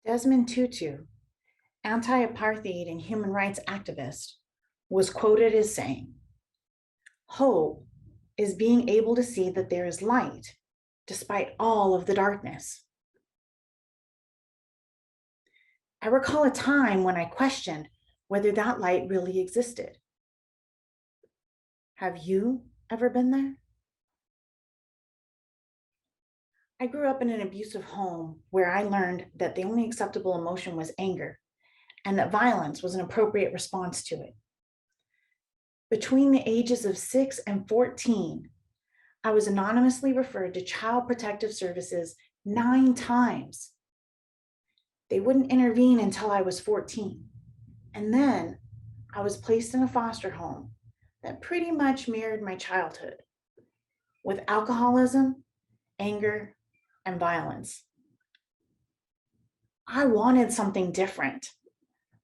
Desmond Tutu, anti-apartheid and human rights activist, was quoted as saying, "Hope is being able to see that there is light despite all of the darkness." I recall a time when I questioned whether that light really existed. Have you ever been there? I grew up in an abusive home where I learned that the only acceptable emotion was anger and that violence was an appropriate response to it. Between the ages of 6 and 14, I was anonymously referred to Child Protective Services 9 times. They wouldn't intervene until I was 14. And then I was placed in a foster home that pretty much mirrored my childhood, with alcoholism, anger, and violence. I wanted something different,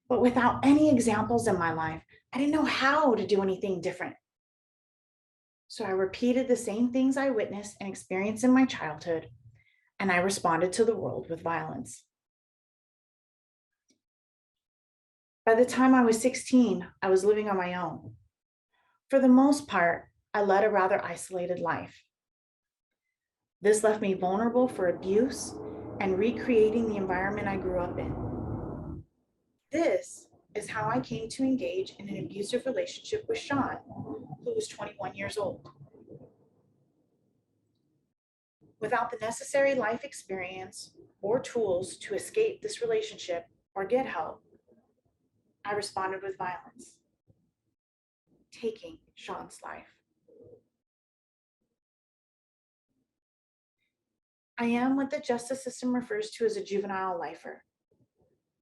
but without any examples in my life, I didn't know how to do anything different. So I repeated the same things I witnessed and experienced in my childhood, and I responded to the world with violence. By the time I was 16, I was living on my own. For the most part, I led a rather isolated life. This left me vulnerable for abuse and recreating the environment I grew up in. This is how I came to engage in an abusive relationship with Sean, who was 21 years old. Without the necessary life experience or tools to escape this relationship or get help, I responded with violence, taking Sean's life. I am what the justice system refers to as a juvenile lifer.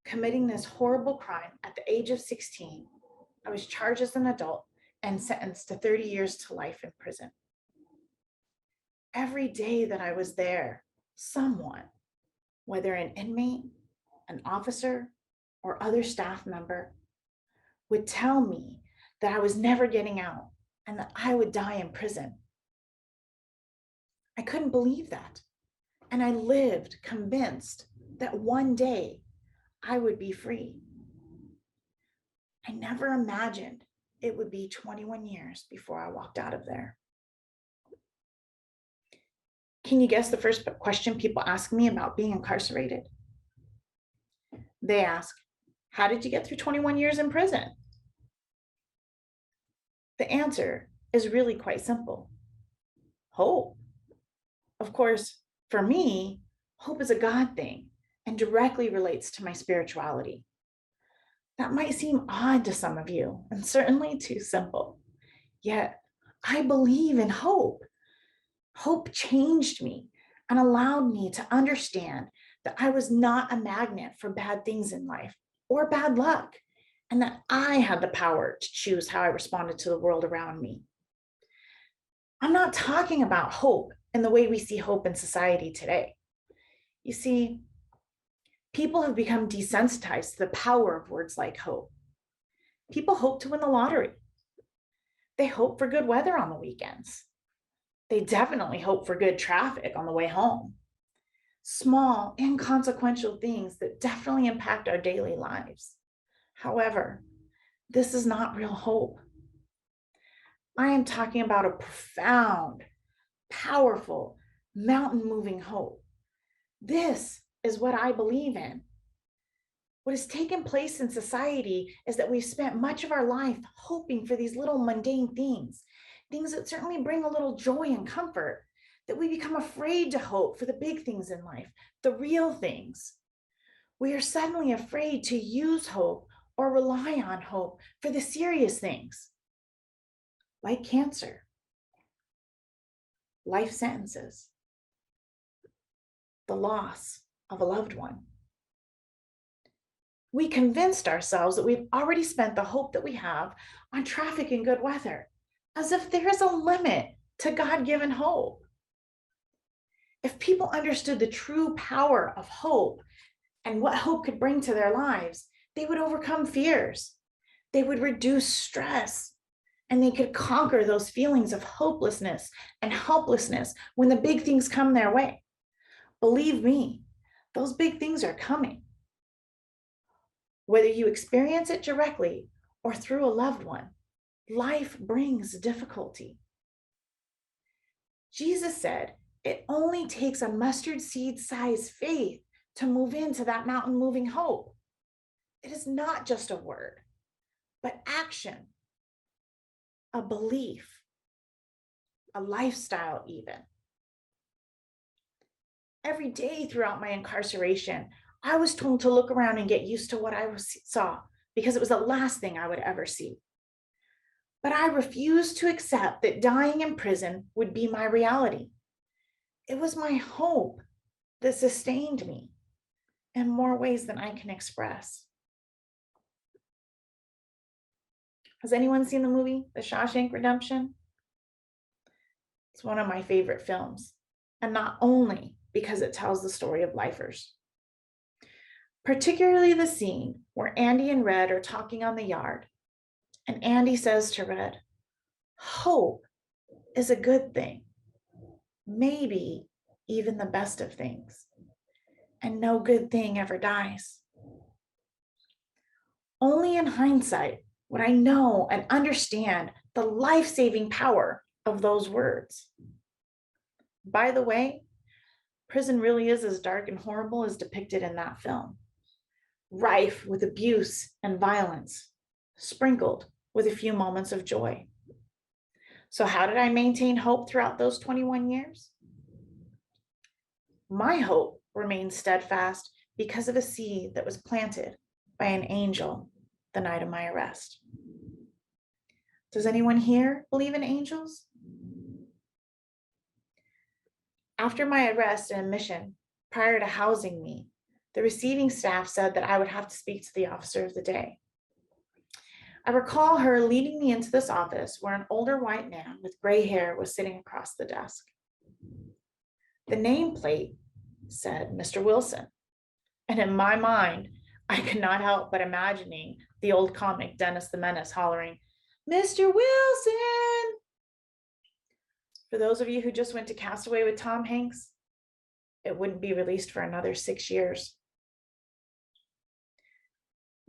Committing this horrible crime at the age of 16, I was charged as an adult and sentenced to 30 years to life in prison. Every day that I was there, someone, whether an inmate, an officer, or other staff member, would tell me that I was never getting out and that I would die in prison. I couldn't believe that. And I lived convinced that one day I would be free. I never imagined it would be 21 years before I walked out of there. Can you guess the first question people ask me about being incarcerated? They ask, how did you get through 21 years in prison? The answer is really quite simple. Hope. Of course, for me, hope is a God thing and directly relates to my spirituality. That might seem odd to some of you and certainly too simple. Yet, I believe in hope. Hope changed me and allowed me to understand that I was not a magnet for bad things in life or bad luck, and that I had the power to choose how I responded to the world around me. I'm not talking about hope in the way we see hope in society today. You see, people have become desensitized to the power of words like hope. People hope to win the lottery. They hope for good weather on the weekends. They definitely hope for good traffic on the way home. Small, inconsequential things that definitely impact our daily lives. However, this is not real hope. I am talking about a profound, powerful, mountain-moving hope. This is what I believe in. What has taken place in society is that we've spent much of our life hoping for these little mundane things that certainly bring a little joy and comfort, that we become afraid to hope for the big things in life, the real things. We are suddenly afraid to use hope or rely on hope for the serious things, like cancer, life sentences, the loss of a loved one. We convinced ourselves that we've already spent the hope that we have on traffic and good weather, as if there is a limit to God-given hope. If people understood the true power of hope and what hope could bring to their lives, they would overcome fears. They would reduce stress, and they could conquer those feelings of hopelessness and helplessness when the big things come their way. Believe me, those big things are coming. Whether you experience it directly or through a loved one, life brings difficulty. Jesus said it only takes a mustard seed size faith to move into that mountain moving hope. It is not just a word, but action, a belief, a lifestyle, even. Every day throughout my incarceration, I was told to look around and get used to what I saw because it was the last thing I would ever see. But I refused to accept that dying in prison would be my reality. It was my hope that sustained me in more ways than I can express. Has anyone seen the movie, The Shawshank Redemption? It's one of my favorite films, and not only because it tells the story of lifers. Particularly the scene where Andy and Red are talking on the yard, and Andy says to Red, "Hope is a good thing, maybe even the best of things, and no good thing ever dies." Only in hindsight would I know and understand the life-saving power of those words. By the way, prison really is as dark and horrible as depicted in that film, rife with abuse and violence, sprinkled with a few moments of joy. So how did I maintain hope throughout those 21 years? My hope remained steadfast because of a seed that was planted by an angel the night of my arrest. Does anyone here believe in angels? After my arrest and admission, prior to housing me, the receiving staff said that I would have to speak to the officer of the day. I recall her leading me into this office where an older white man with gray hair was sitting across the desk. The nameplate said Mr. Wilson, and in my mind, I could not help but imagining the old comic Dennis the Menace hollering, "Mr. Wilson!" For those of you who just went to Castaway with Tom Hanks, it wouldn't be released for another 6 years.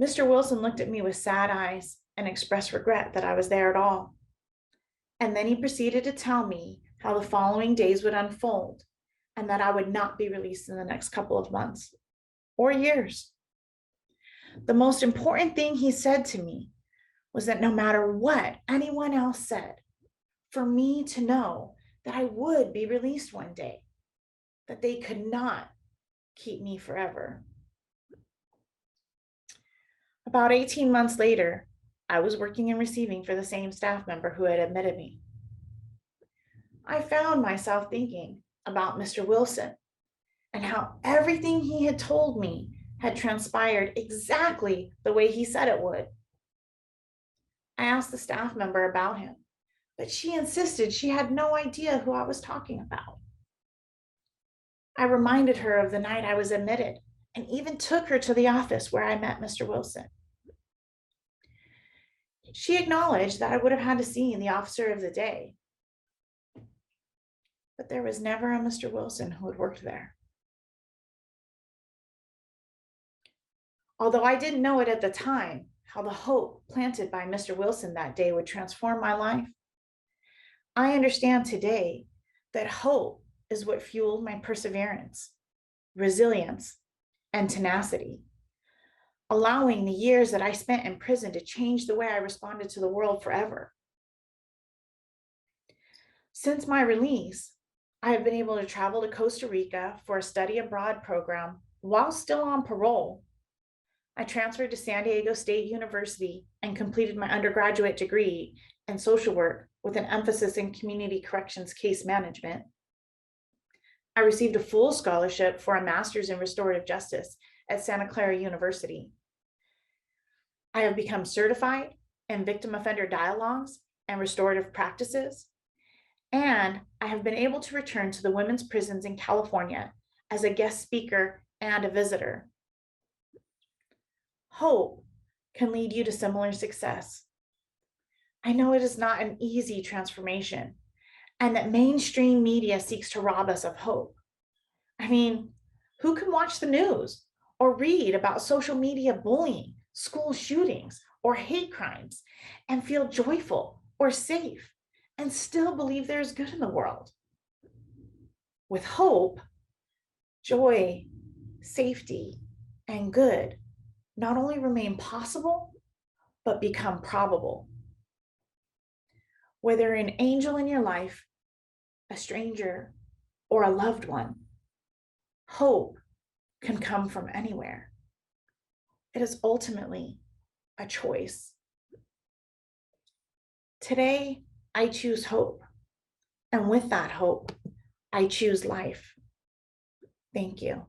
Mr. Wilson looked at me with sad eyes and expressed regret that I was there at all. And then he proceeded to tell me how the following days would unfold and that I would not be released in the next couple of months or years. The most important thing he said to me was that no matter what anyone else said, for me to know that I would be released one day, that they could not keep me forever. About 18 months later, I was working and receiving for the same staff member who had admitted me. I found myself thinking about Mr. Wilson and how everything he had told me had transpired exactly the way he said it would. I asked the staff member about him, but she insisted she had no idea who I was talking about. I reminded her of the night I was admitted and even took her to the office where I met Mr. Wilson. She acknowledged that I would have had to see the officer of the day, but there was never a Mr. Wilson who had worked there. Although I didn't know it at the time, how the hope planted by Mr. Wilson that day would transform my life, I understand today that hope is what fueled my perseverance, resilience, and tenacity, allowing the years that I spent in prison to change the way I responded to the world forever. Since my release, I have been able to travel to Costa Rica for a study abroad program while still on parole. I transferred to San Diego State University and completed my undergraduate degree in social work with an emphasis in community corrections case management. I received a full scholarship for a master's in restorative justice at Santa Clara University. I have become certified in victim offender dialogues and restorative practices, and I have been able to return to the women's prisons in California as a guest speaker and a visitor. Hope can lead you to similar success. I know it is not an easy transformation, and that mainstream media seeks to rob us of hope. I mean, who can watch the news or read about social media bullying school shootings or hate crimes and feel joyful or safe and still believe there's good in the world. With hope, joy, safety, and good not only remain possible, but become probable. Whether an angel in your life, a stranger, or a loved one, hope can come from anywhere. It is ultimately a choice. Today, I choose hope. And with that hope, I choose life. Thank you.